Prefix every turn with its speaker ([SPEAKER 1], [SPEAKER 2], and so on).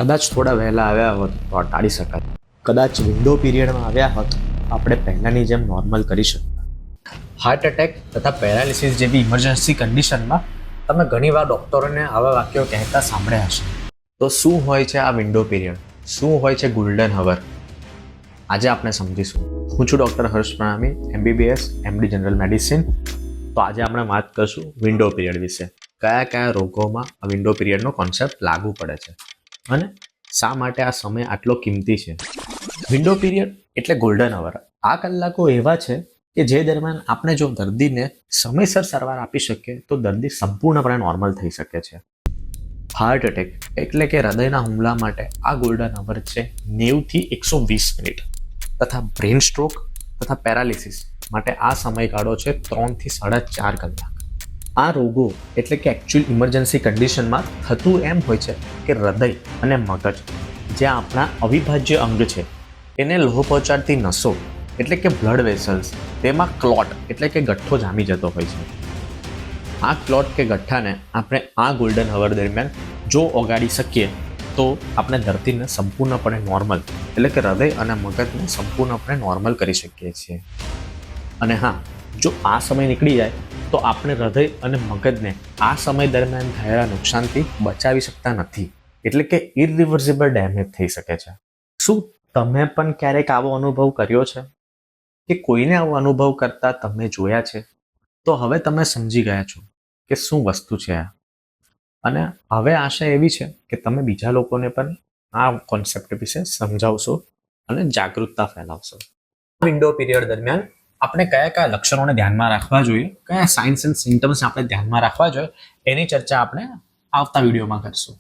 [SPEAKER 1] કદાચ થોડા વહેલા આવ્યા હોત તો ટાળી શકાત. કદાચ વિન્ડો પીરિયડમાં આવ્યા હોત તો આપણે પહેલાંની જેમ નોર્મલ કરી શકતા. હાર્ટ એટેક તથા પેરાલિસિસ જેવી ઇમરજન્સી કન્ડિશનમાં તમે ઘણીવાર ડૉક્ટરોને આવા વાક્યો કહેતા સાંભળ્યા હશે. તો શું હોય છે આ વિન્ડો પીરિયડ? શું હોય છે ગોલ્ડન હવર? આજે આપણે સમજીશું. હું છું doctor Harsh Pranami, MBBS MD general medicine. તો આજે આપણે વાત કરીશું વિન્ડો પીરિયડ વિશે. કયા કયા રોગોમાં આ વિન્ડો પીરિયડનો કોન્સેપ્ટ લાગુ પડે છે અને શા માટે આ સમય આટલો કિંમતી છે. વિન્ડો પીરિયડ એટલે ગોલ્ડન અવર. આ કલાકો એવા છે કે જે દરમિયાન આપણે જો દર્દીને સમયસર સારવાર આપી શકીએ તો દર્દી સંપૂર્ણપણે નોર્મલ થઈ શકે છે. હાર્ટ એટેક એટલે કે હૃદયના હુમલા માટે આ ગોલ્ડન અવર છે 90 થી 120 મિનિટ તથા બ્રેન સ્ટ્રોક તથા પેરાલિસિસ માટે આ સમયગાળો છે 3 થી 4.5 કલાક. આ રોગો એટલે કે એકચ્યુઅલ ઇમરજન્સી કન્ડિશનમાં થતું એમ હોય છે કે હૃદય અને મગજ જે આપણા અવિભાજ્ય અંગ છે એને લોહ પહોંચાડતી નસો એટલે કે બ્લડ વેસલ્સ તેમાં ક્લોટ એટલે કે ગઠ્ઠો જામી જતો હોય છે. આ ક્લોટ કે ગઠ્ઠાને આપણે આ ગોલ્ડન અવર દરમિયાન જો ઓગાળી શકીએ તો આપણે દર્દીને સંપૂર્ણપણે નોર્મલ એટલે કે હૃદય અને મગજને સંપૂર્ણપણે નોર્મલ કરી શકીએ છીએ. અને હા, જો આ સમય નીકળી જાય તો આપણે હૃદય અને મગજને આ સમય દરમિયાન થયેલા નુકસાનથી બચાવી શકતા નથી, એટલે કે ઇરિવર્સિબલ ડેમેજ થઈ શકે છે. શું તમે પણ ક્યારેક આવો અનુભવ કર્યો છે કે કોઈને આવો અનુભવ કરતા તમે જોયા છે? તો હવે તમે સમજી ગયા છો કે શું વસ્તુ છે આ. અને હવે આશા એવી છે કે તમે બીજા લોકોને પણ આ કોન્સેપ્ટ વિશે સમજાવશો અને જાગૃતતા ફેલાવશો. વિન્ડો પીરિયડ દરમિયાન આપણે કયા કયા લક્ષણોને ધ્યાનમાં રાખવા જોઈએ, કયા સાઇન્સ એન્ડ સિમ્ટમ્સ આપણે ધ્યાનમાં રાખવા જોઈએ, એની ચર્ચા આપણે આવતા વિડીયોમાં કરીશું.